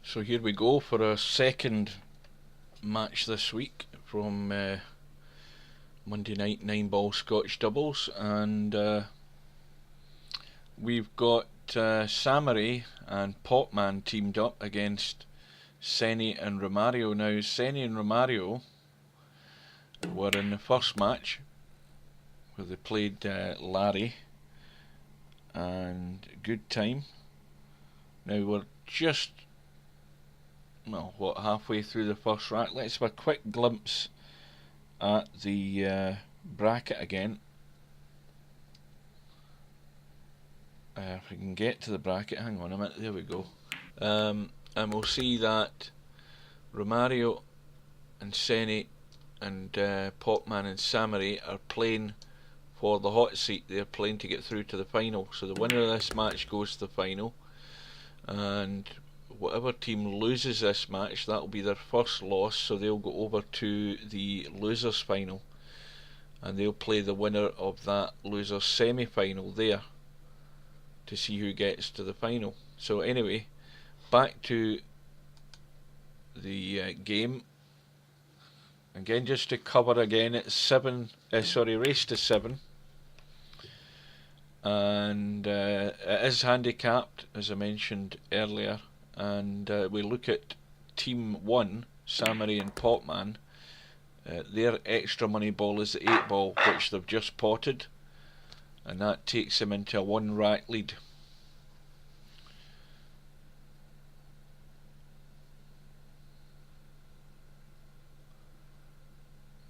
So here we go for our second match this week from Monday night 9-ball Scotch doubles, and we've got Samoray and Potman teamed up against Senny and Romario. Now Senny and Romario were in the first match where they played Larry, and good time. Now we're just halfway through the first rack. Let's have a quick glimpse at the bracket again. If we can get to the bracket, hang on a minute, there we go. And we'll see that Romario and Senny and Potman and Samoray are playing for the hot seat. They're playing to get through to the final. So the winner of this match goes to the final, and whatever team loses this match, that will be their first loss, so they'll go over to the losers final, and they'll play the winner of that losers semi-final there to see who gets to the final. So anyway, back to the game again, just to cover again. It's race to 7, and it is handicapped as I mentioned earlier. And we look at Team 1, Samoray and Potman. Their extra money ball is the 8-ball, which they've just potted, and that takes them into a 1-rack lead.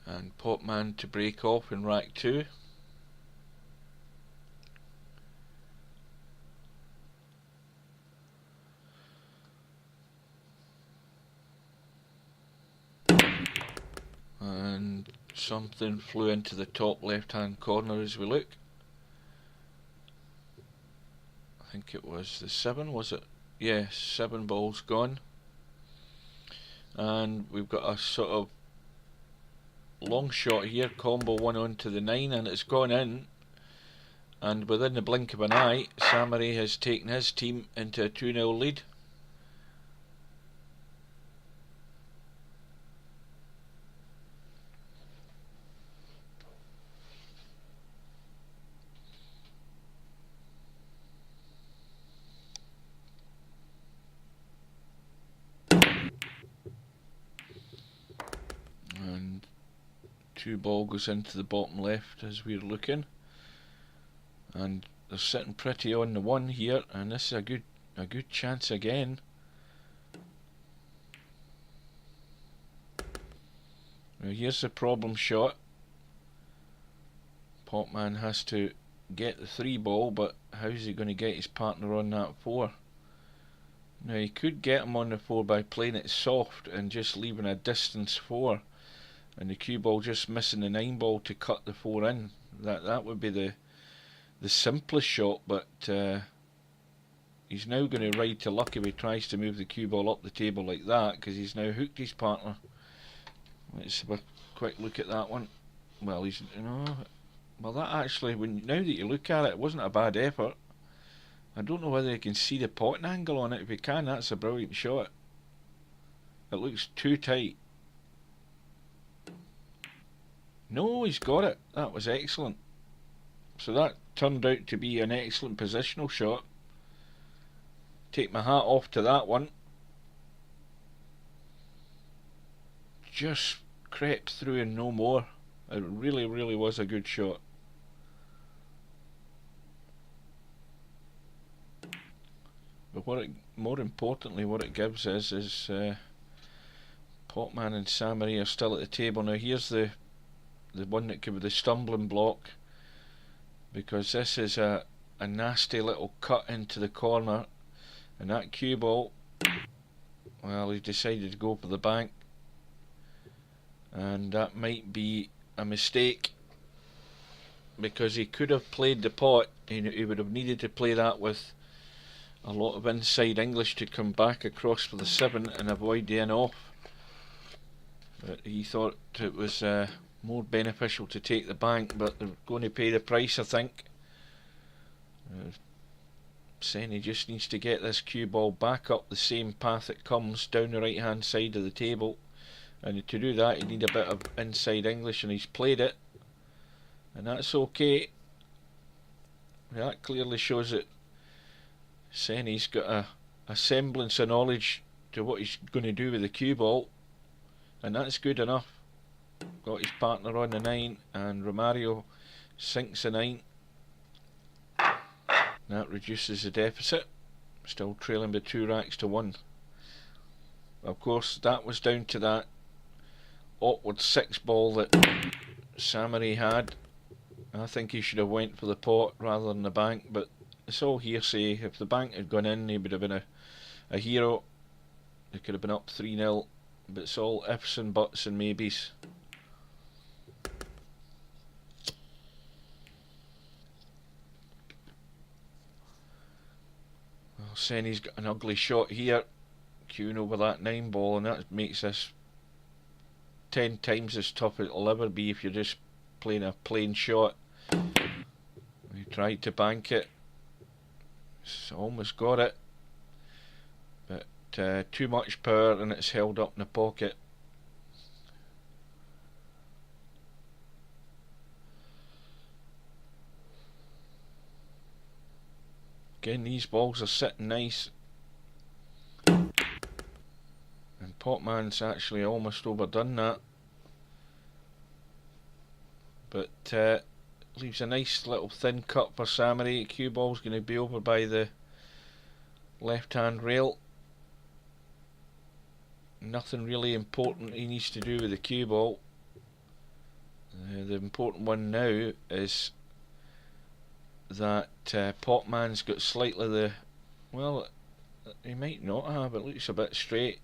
And Potman to break off in rack 2. And something flew into the top left hand corner as we look. I think it was the 7, was it? Yes, 7 balls gone. And we've got a sort of long shot here, combo 1 onto the 9, and it's gone in. And within the blink of an eye, Samoray has taken his team into a 2-0 lead. And 2-ball goes into the bottom left as we're looking, and they're sitting pretty on the 1 here, and this is a good chance again. Now here's the problem shot. Potman has to get the 3-ball, but how's he going to get his partner on that 4? Now he could get him on the 4 by playing it soft and just leaving a distance 4, and the cue ball just missing the 9-ball to cut the 4 in. That would be the simplest shot, but he's now going to ride to luck if he tries to move the cue ball up the table like that, because he's now hooked his partner. Let's have a quick look at that one. Well, that actually, now that you look at it, it wasn't a bad effort. I don't know whether you can see the potting angle on it. If you can, that's a brilliant shot. It looks too tight. No, he's got it. That was excellent. So that turned out to be an excellent positional shot. Take my hat off to that one. Just crept through and no more. It really, really was a good shot. But more importantly, what it gives is Potman and Samoray are still at the table. Now here's the one that could be the stumbling block, because this is a nasty little cut into the corner, and that cue ball, well, he decided to go for the bank, and that might be a mistake, because he could have played the pot. He would have needed to play that with a lot of inside English to come back across for the 7 and avoid the in-off. But he thought it was more beneficial to take the bank, but they're going to pay the price, I think. Senny just needs to get this cue ball back up the same path it comes, down the right hand side of the table. And to do that, you need a bit of inside English, and he's played it. And that's okay. That clearly shows that Senny's got a semblance of knowledge to what he's going to do with the cue ball. And that's good enough. Got his partner on the 9, and Romario sinks the 9. That reduces the deficit. Still trailing by 2 racks to 1. Of course, that was down to that awkward 6 ball that Samoray had. I think he should have went for the pot rather than the bank, but it's all hearsay. If the bank had gone in, he would have been a hero. They could have been up 3-0, but it's all ifs and buts and maybes. Well, Senny's got an ugly shot here, queuing over that 9 ball, and that makes this 10 times as tough as it'll ever be if you're just playing a plain shot. He tried to bank it, almost got it, but too much power, and it's held up in the pocket. Again, these balls are sitting nice, and Potman's actually almost overdone that, but leaves a nice little thin cut for Samoray. Cue ball's going to be over by the left hand rail. Nothing really important he needs to do with the cue ball. The important one now is that Potman's got slightly the, well, he might not have, it looks a bit straight.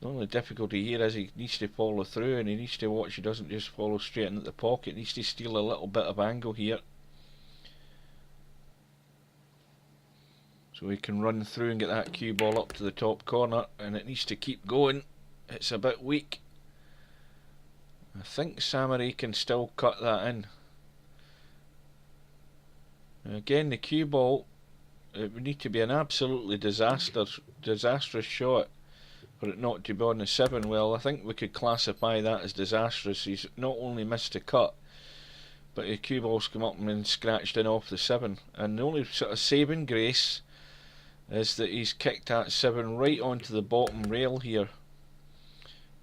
The only difficulty here is he needs to follow through, and he needs to watch he doesn't just follow straight into the pocket. He needs to steal a little bit of angle here, so he can run through and get that cue ball up to the top corner, and it needs to keep going. It's a bit weak. I think Samoray can still cut that in. Again, the cue ball, it would need to be an absolutely disastrous shot for it not to be on the 7. Well, I think we could classify that as disastrous. He's not only missed a cut, but the cue ball's come up and been scratched in off the 7. And the only sort of saving grace is that he's kicked that 7 right onto the bottom rail here.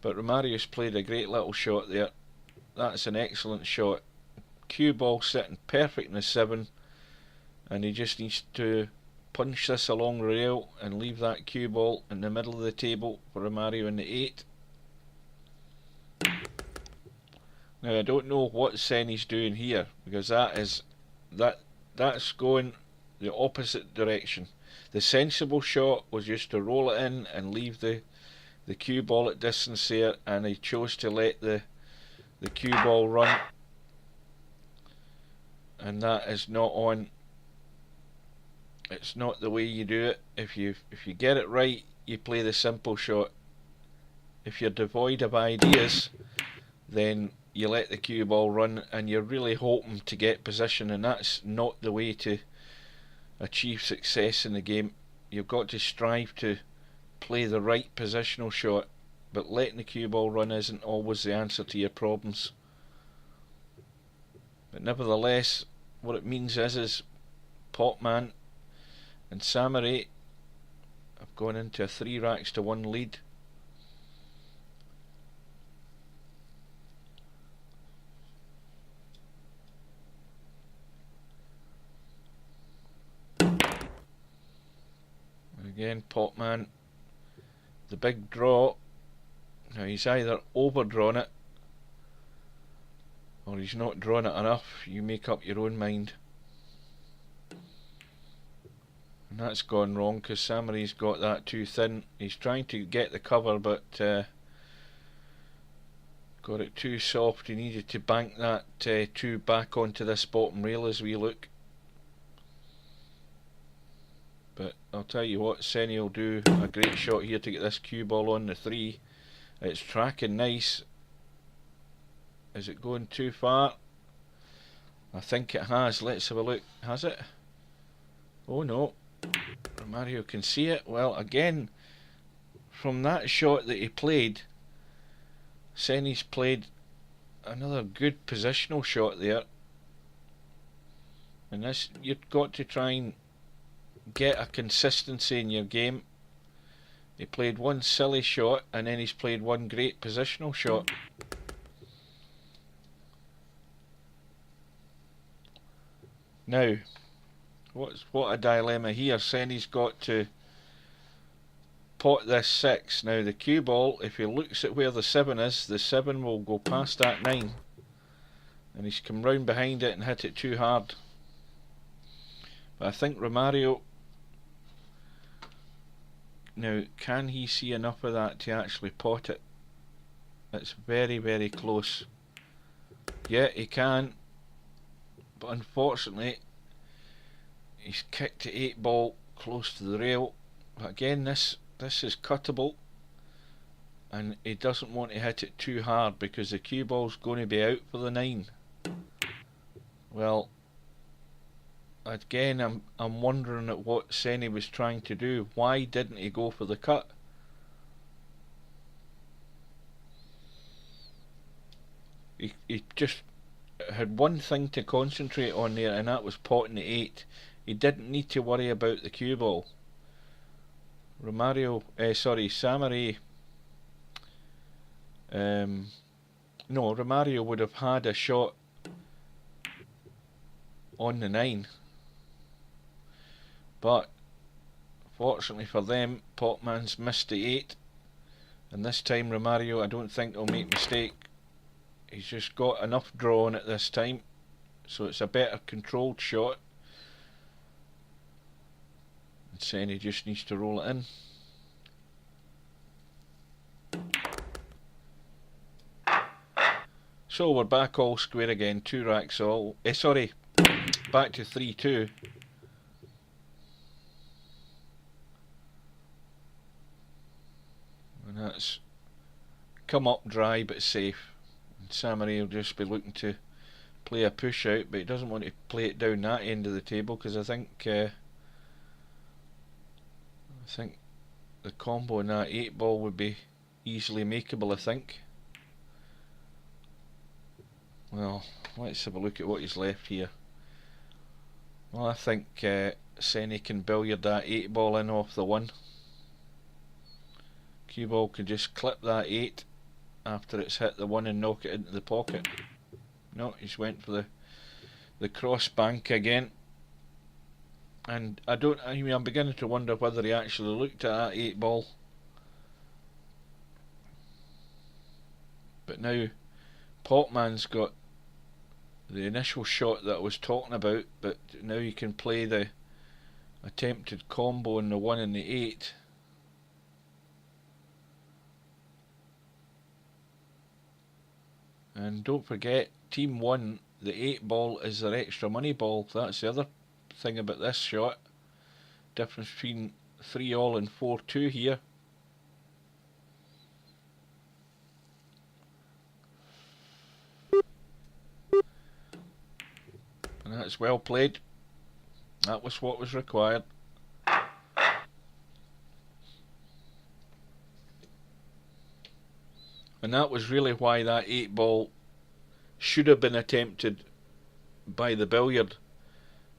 But Romario's played a great little shot there. That's an excellent shot. Cue ball sitting perfect in the 7, and he just needs to punch this along the rail and leave that cue ball in the middle of the table for Romario in the 8. Now I don't know what Senny's doing here, because that's going the opposite direction. The sensible shot was just to roll it in and leave the cue ball at distance there, and he chose to let the cue ball run, and that is not on. It's not the way you do it. If you get it right, you play the simple shot. If you're devoid of ideas, then you let the cue ball run, and you're really hoping to get position, and that's not the way to achieve success in the game. You've got to strive to play the right positional shot, but letting the cue ball run isn't always the answer to your problems. But nevertheless, what it means is Potman and Samoray have gone into a 3 racks to 1 lead. Again, Potman, the big draw. Now he's either overdrawn it, or he's not drawn it enough. You make up your own mind. And that's gone wrong, because Samoray's got that too thin. He's trying to get the cover, but got it too soft. He needed to bank that 2 back onto this bottom rail as we look. But I'll tell you what, Senny will do a great shot here to get this cue ball on the 3. It's tracking nice. Is it going too far? I think it has. Let's have a look. Has it? Oh no. Romario can see it. Well, again, from that shot that he played, Senny's played another good positional shot there. And this, you've got to try and get a consistency in your game. He played one silly shot and then he's played one great positional shot. Now, what a dilemma here. Senny's got to pot this 6. Now the cue ball, if he looks at where the 7 is, the 7 will go past that 9. And he's come round behind it and hit it too hard. But I think Romario, now can he see enough of that to actually pot it? It's very, very close. Yeah, he can. But unfortunately, he's kicked the 8 ball close to the rail. But again, this is cuttable. And he doesn't want to hit it too hard because the cue ball's going to be out for the 9. Well, again, I'm wondering at what Senny was trying to do. Why didn't he go for the cut? He just had one thing to concentrate on there, and that was potting the 8. He didn't need to worry about the cue ball. Samoray. No, Romario would have had a shot on the 9. But fortunately for them, Potman's missed the 8. And this time Romario, I don't think he'll make a mistake. He's just got enough draw on it this time. So it's a better controlled shot. And Senny just needs to roll it in. So we're back all square again, 2 racks all. Back to 3-2. And that's come up dry but safe. And Samoray will just be looking to play a push out, but he doesn't want to play it down that end of the table because I think the combo in that 8 ball would be easily makeable, I think. Well, let's have a look at what he's left here. Well, I think Senny can billiard that 8 ball in off the 1. Cue ball can just clip that 8 after it's hit the 1 and knock it into the pocket. No, he's went for the cross bank again. And I'm beginning to wonder whether he actually looked at that 8 ball. But now Potman's got the initial shot that I was talking about, but now you can play the attempted combo in the 1 and the 8. And don't forget, team 1, the 8 ball is their extra money ball. That's the other thing about this shot. Difference between 3-all and 4-2 here. And that's well played. That was what was required. And that was really why that 8 ball should have been attempted by the billiard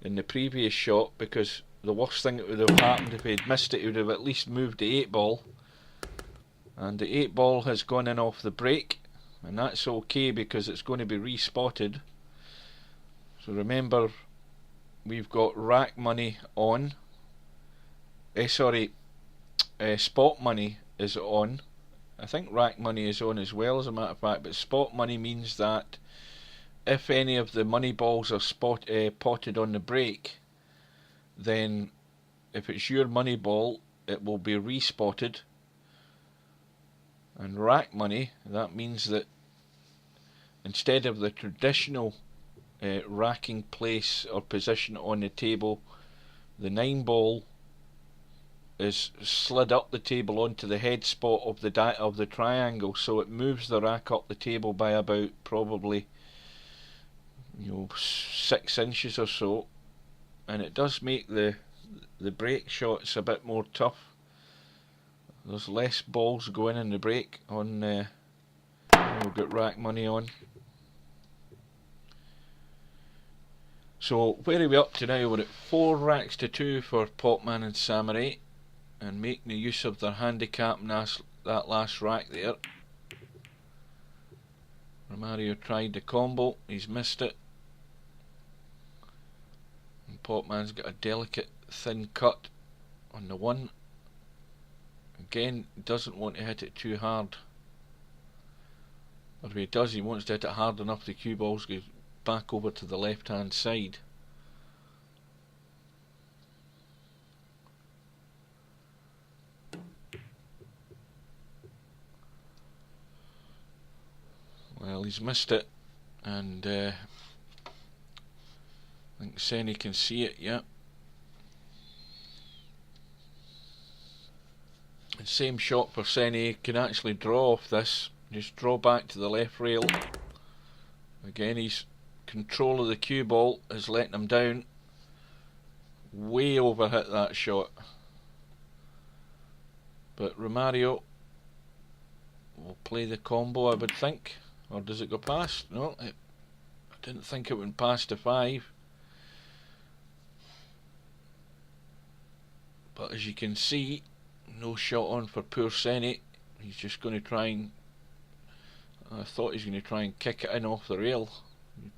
in the previous shot, because the worst thing that would have happened if he'd missed it, he would have at least moved the 8 ball. And the 8 ball has gone in off the break, and that's okay because it's going to be respotted. So remember, we've got rack money on. Spot money is on. I think rack money is on as well, as a matter of fact, but spot money means that if any of the money balls are potted on the break, then if it's your money ball, it will be respotted. And rack money, that means that instead of the traditional racking place or position on the table, the 9 ball is slid up the table onto the head spot of the triangle, so it moves the rack up the table by about probably 6 inches or so, and it does make the the break shot's a bit more tough. There's less balls going in the break on we've got rack money on. So where are we up to now? We're at 4 racks to 2 for Potman and Samoray, and making the use of their handicap in that last rack there. Romario tried the combo, he's missed it. And Potman's got a delicate thin cut on the 1. Again, doesn't want to hit it too hard. Or if he does, he wants to hit it hard enough the cue balls go back over to the left hand side. Well, he's missed it, and I think Senny can see it, yeah. The same shot for Senny, can actually draw off this, just draw back to the left rail. Again, his control of the cue ball is letting him down. Way over hit that shot. But Romario will play the combo, I would think. Or does it go past? No, I didn't think it went past the 5. But as you can see, no shot on for poor Senny. He's just going to try and... I thought he's going to try and kick it in off the rail.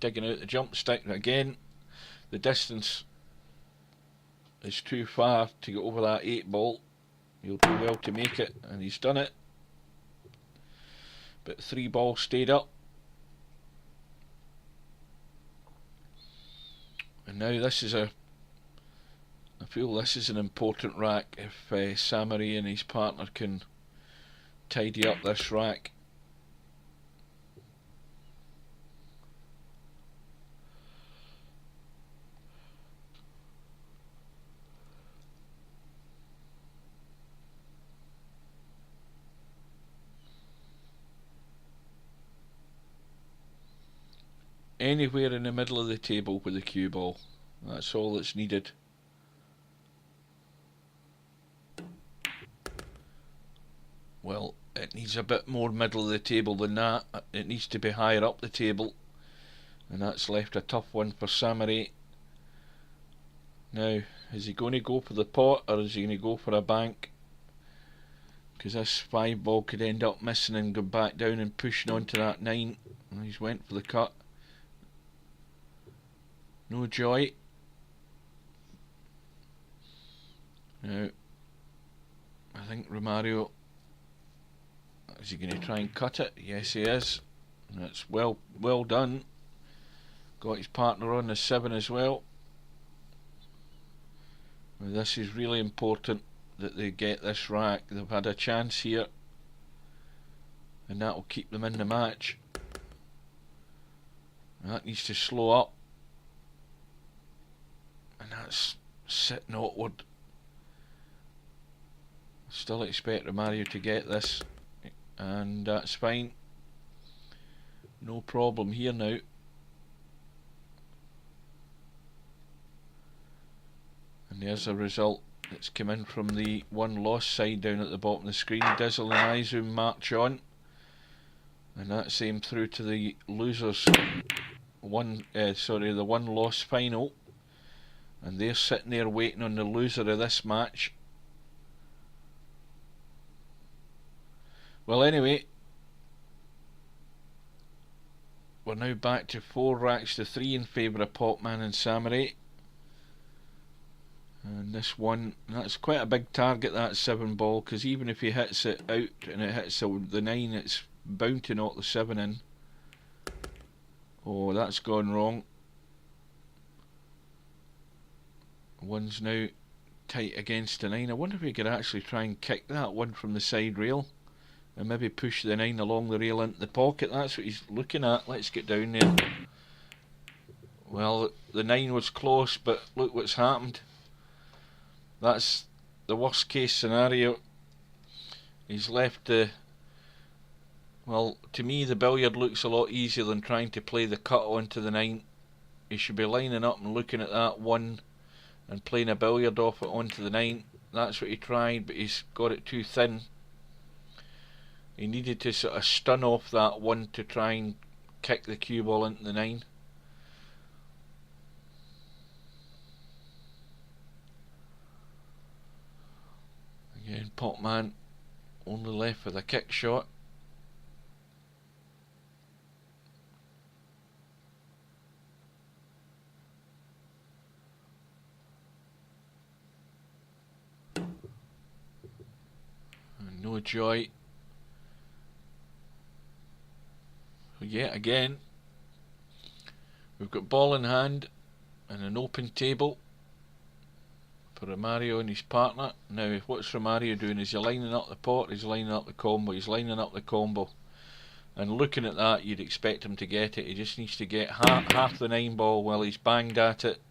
Digging out the jump stick. Again, the distance is too far to get over that 8 ball. He'll do well to make it, and he's done it. But 3 balls stayed up. And now this is I feel this is an important rack. If Samoray and his partner can tidy up this rack. Anywhere in the middle of the table with the cue ball. That's all that's needed. Well, it needs a bit more middle of the table than that. It needs to be higher up the table, and that's left a tough one for Samoray. Now, is he going to go for the pot, or is he going to go for a bank? Because this 5 ball could end up missing and go back down and pushing onto that 9. And he's went for the cut. No joy. Now, I think Romario, is he going to try and cut it? Yes, he is. That's well done. Got his partner on the 7 as well. Now, this is really important that they get this rack. They've had a chance here, and that will keep them in the match. That needs to slow up. And that's sitting awkward. Still expect Romario to get this, and that's fine. No problem here now. And there's a result that's come in from the 1 loss side down at the bottom of the screen. Dizzle and Izoom march on, and that's aimed through to the losers. The 1 loss final. And they're sitting there waiting on the loser of this match. Well, anyway, we're now back to 4 racks to 3 in favour of Potman and Samoray. And this one, that's quite a big target, that 7 ball, because even if he hits it out and it hits the 9, it's bound to knock the 7 in. Oh, that's gone wrong. 1's now tight against the 9. I wonder if we could actually try and kick that 1 from the side rail and maybe push the 9 along the rail into the pocket. That's what he's looking at. Let's get down there. Well, the 9 was close, but look what's happened. That's the worst case scenario. He's left the... Well, to me the billiard looks a lot easier than trying to play the cut onto the 9. He should be lining up and looking at that 1 and playing a billiard off it onto the 9. That's what he tried, but he's got it too thin. He needed to sort of stun off that 1 to try and kick the cue ball into the 9. Again, Potman only left with a kick shot. And no joy. Yet again, we've got ball in hand and an open table for Romario and his partner. Now, what's Romario doing? Is he lining up the pot? He's lining up the combo. He's lining up the combo. And looking at that, you'd expect him to get it. He just needs to get half the 9 ball while he's banged at it.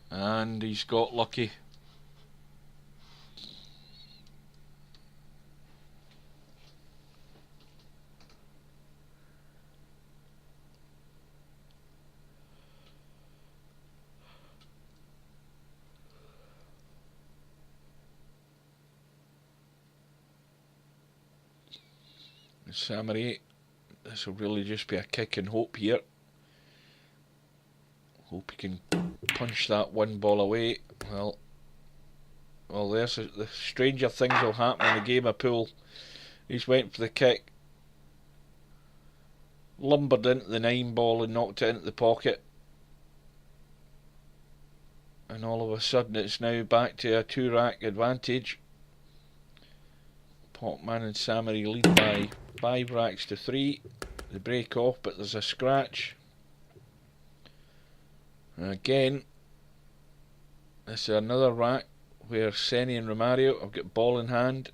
And he's got lucky. Samoray, this will really just be a kick and hope here. Hope he can punch that 1 ball away. Well, there's the stranger things will happen in the game of pool. He's went for the kick, lumbered into the 9 ball and knocked it into the pocket. And all of a sudden it's now back to a 2-rack advantage. Potman and Samoray lead by 5 racks to 3. They break off, but there's a scratch. And again, this is another rack where Senny and Romario have got ball in hand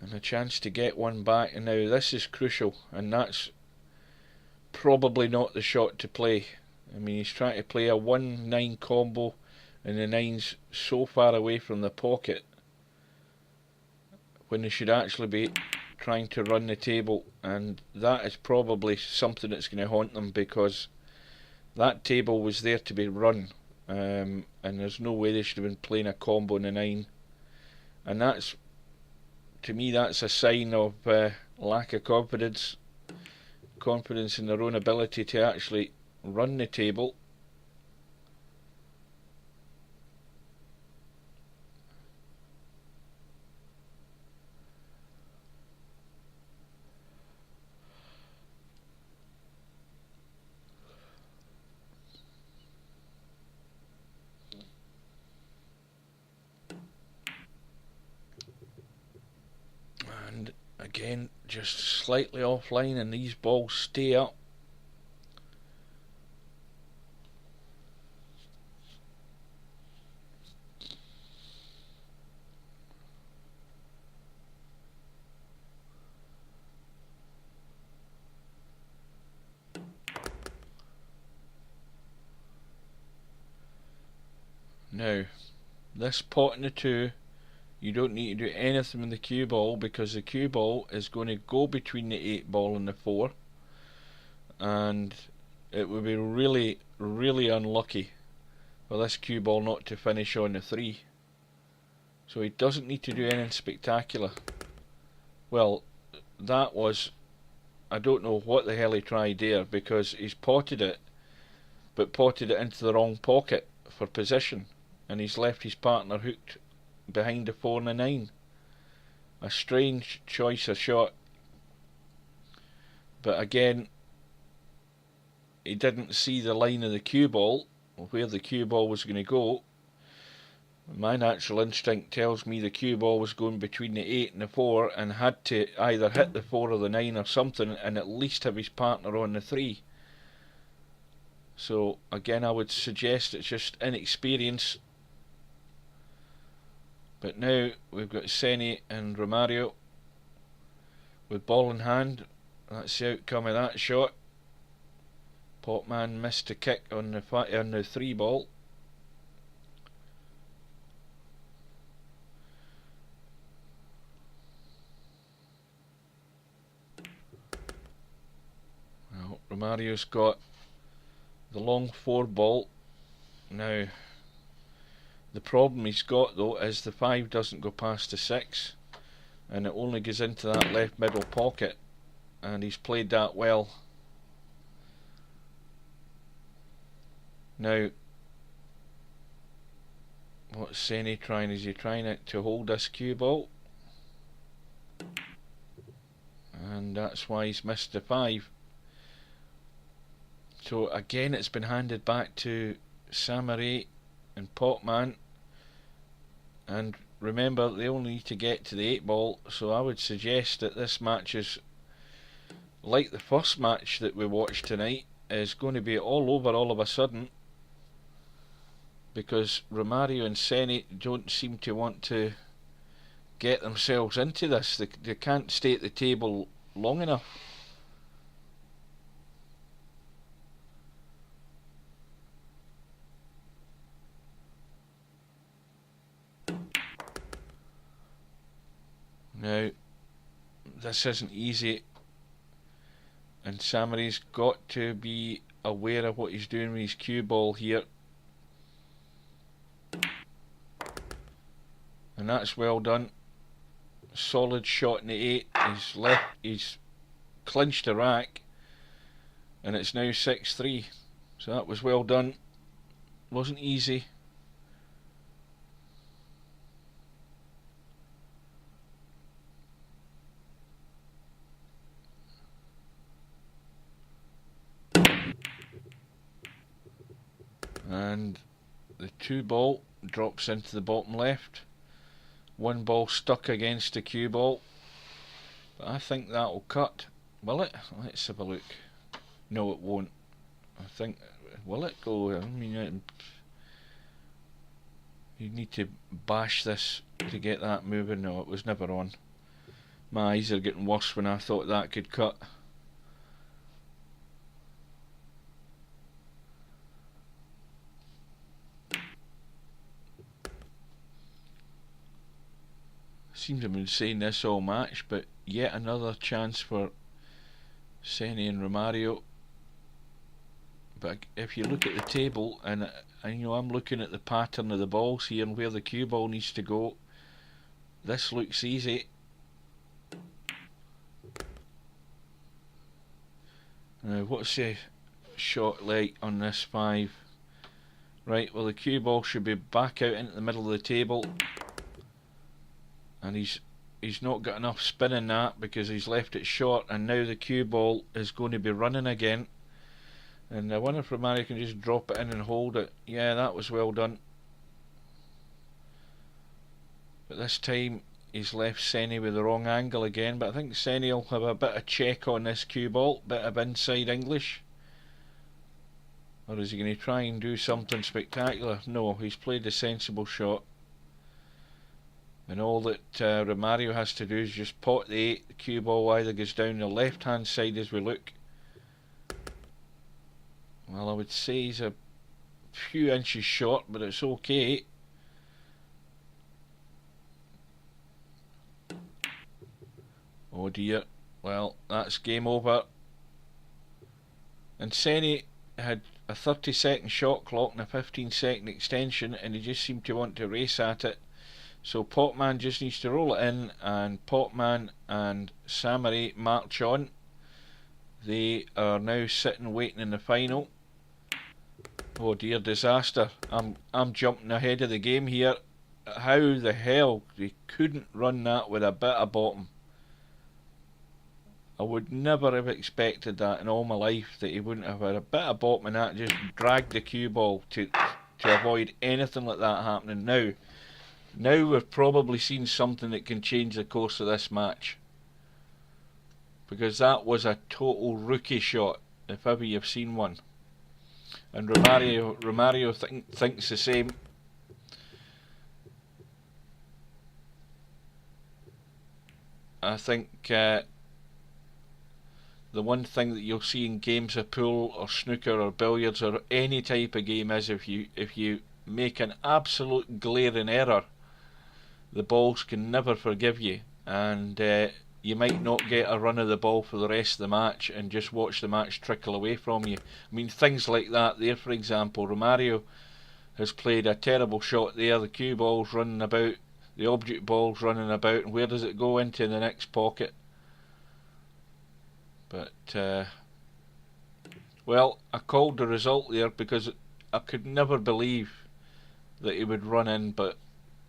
and a chance to get one back. And now this is crucial, and that's probably not the shot to play. I mean, he's trying to play a 1-9 combo and the 9's so far away from the pocket when they should actually be trying to run the table, and that is probably something that's going to haunt them, because that table was there to be run, and there's no way they should have been playing a combo in a 9. And that's, to me, that's a sign of lack of confidence in their own ability to actually run the table. And again, just slightly offline, and these balls stay up. Now, this pot in the 2, you don't need to do anything with the cue ball, because the cue ball is going to go between the 8 ball and the 4, and it would be really, really unlucky for this cue ball not to finish on the 3. So he doesn't need to do anything spectacular. Well, that was, I don't know what the hell he tried there, because he's potted it, but potted it into the wrong pocket for position, and he's left his partner hooked behind the 4 and the 9. A strange choice of shot, but again, he didn't see the line of the cue ball, where the cue ball was going to go. My natural instinct tells me the cue ball was going between the 8 and the 4, and had to either hit the 4 or the 9 or something, and at least have his partner on the 3. So again, I would suggest it's just inexperience. But now we've got Senny and Romario with ball in hand. That's the outcome of that shot. Potman missed a kick on the 3 ball. Well, Romario's got the long 4 ball. Now, the problem he's got though is the 5 doesn't go past the 6, and it only goes into that left middle pocket, and he's played that well. Now, what's Senny trying? Is he trying it to hold this cue ball? And that's why he's missed the 5. So again, it's been handed back to Samoray and Potman, and remember, they only need to get to the 8 ball, so I would suggest that this match is like the first match that we watched tonight, is going to be all over all of a sudden, because Romario and Senny don't seem to want to get themselves into this. They can't stay at the table long enough. Now, this isn't easy, and Samoray's got to be aware of what he's doing with his cue ball here. And that's well done. Solid shot in the 8. He's clinched the rack, and it's now 6-3. So that was well done. Wasn't easy. And the 2 ball drops into the bottom left. 1 ball stuck against the cue ball, but I think that'll cut. Will it? Let's have a look. No, it won't. I think, will it go? I mean, you need to bash this to get that moving. No, it was never on. My eyes are getting worse when I thought that could cut. Seems to have been saying this all match, but yet another chance for Senny and Romario. But if you look at the table, and you know, I'm looking at the pattern of the balls here and where the cue ball needs to go, this looks easy. Now, what's the shot like on this 5? Right, well, the cue ball should be back out into the middle of the table, and he's not got enough spin in that because he's left it short, and now the cue ball is going to be running again. And I wonder if Romario can just drop it in and hold it. Yeah, that was well done. But this time he's left Senny with the wrong angle again, but I think Senny will have a bit of check on this cue ball, bit of inside English. Or is he going to try and do something spectacular? No, he's played a sensible shot. And all that Romario has to do is just pot the 8. The cue ball either goes down the left hand side as we look. Well, I would say he's a few inches short, but it's okay. Oh dear. Well, that's game over. And Senny had a 30-second shot clock and a 15-second extension, and he just seemed to want to race at it. So Potman just needs to roll it in, and Potman and Samoray march on. They are now sitting waiting in the final. Oh dear, disaster. I'm jumping ahead of the game here. How the hell they couldn't run that with a bit of bottom? I would never have expected that in all my life, that he wouldn't have had a bit of bottom and that, just dragged the cue ball to avoid anything like that happening. Now we've probably seen something that can change the course of this match, because that was a total rookie shot, if ever you've seen one. And Romario thinks the same. I think the one thing that you'll see in games of pool or snooker or billiards or any type of game is if you make an absolute glaring error, the balls can never forgive you. And you might not get a run of the ball for the rest of the match and just watch the match trickle away from you. I mean, things like that there, for example, Romario has played a terrible shot there, the cue ball's running about, the object ball's running about, and where does it go? Into the next pocket. But well, I called the result there because I could never believe that he would run in, but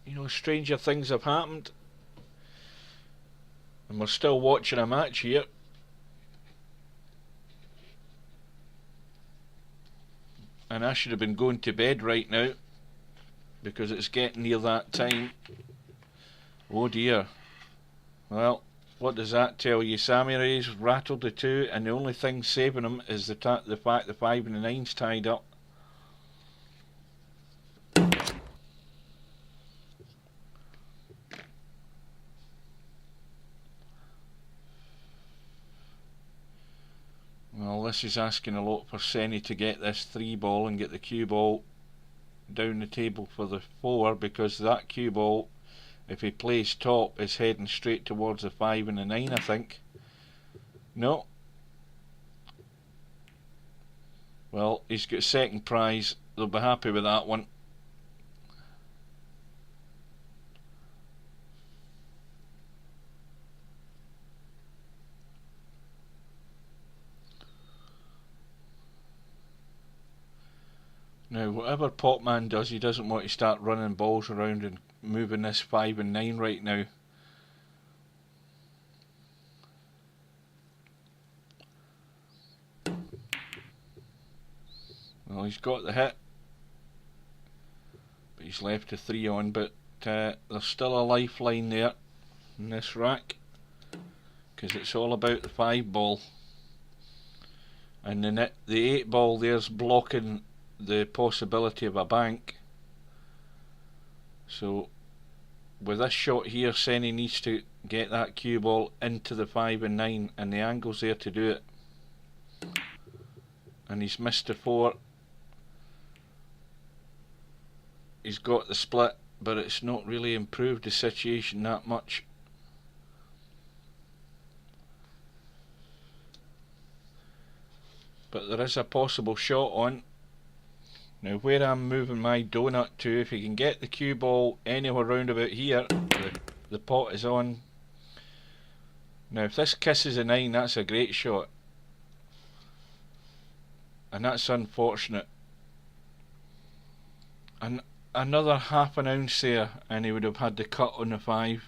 you know, stranger things have happened, and we're still watching a match here. And I should have been going to bed right now because it's getting near that time. Oh dear. Well, what does that tell you? Samurai's rattled the 2, and the only thing saving him is the fact the 5 and the 9's tied up. Well, this is asking a lot for Senny to get this 3 ball and get the cue ball down the table for the 4, because that cue ball, if he plays top, is heading straight towards the 5 and the 9, I think. No. Well, he's got second prize. They'll be happy with that one. Now, whatever Potman does, he doesn't want to start running balls around and moving this 5 and 9 right now. Well, he's got the hit, but he's left a 3 on, but there's still a lifeline there in this rack, because it's all about the 5 ball. And the 8 ball there's blocking the possibility of a bank. So with this shot here, Senny needs to get that cue ball into the 5 and 9, and the angle's there to do it. And he's missed the 4. He's got the split, but it's not really improved the situation that much. But there is a possible shot on. Now, where I'm moving my donut to, if he can get the cue ball anywhere round about here, the pot is on. Now, if this kisses a 9, that's a great shot. And that's unfortunate. And another half an ounce there, and he would have had the cut on the 5.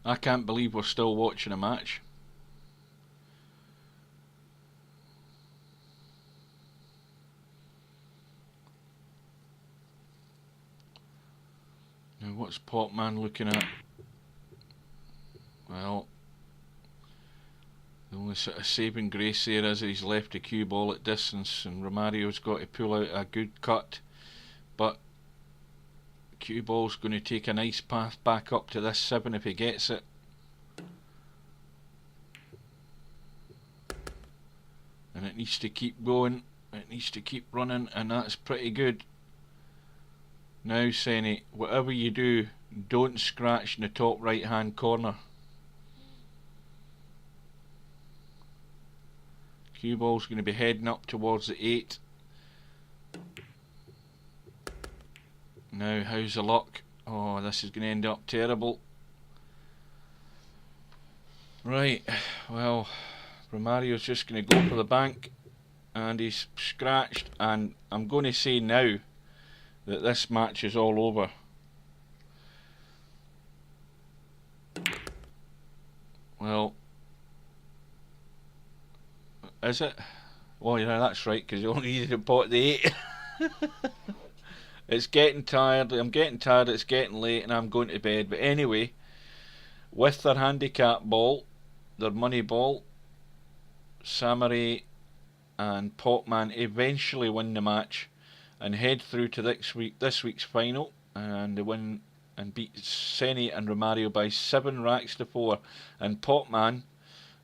I can't believe we're still watching a match. Now, what's Potman looking at? Well, the only sort of saving grace there is that he's left the cue ball at distance, and Romario's got to pull out a good cut. But cue ball's going to take a nice path back up to this 7 if he gets it. And it needs to keep going, it needs to keep running, and that's pretty good. Now, Senny, whatever you do, don't scratch in the top right hand corner. Cue ball's going to be heading up towards the 8. Now, how's the luck? Oh, this is going to end up terrible. Right, well, Romario's just going to go for the bank, and he's scratched, and I'm going to say now that this match is all over. Well, is it? Oh yeah, that's right, because you only needed to pot the 8. It's getting tired, I'm getting tired, it's getting late, and I'm going to bed. But anyway, with their handicap ball, their money ball, Samoray and Potman eventually win the match and head through to this week's final, and they win and beat Senny and Romario by 7 racks to 4. And Potman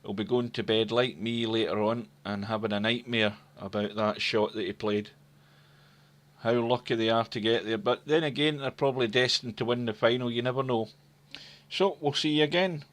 will be going to bed like me later on and having a nightmare about that shot that he played. how lucky they are to get there. But then again, they're probably destined to win the final. You never know. So we'll see you again.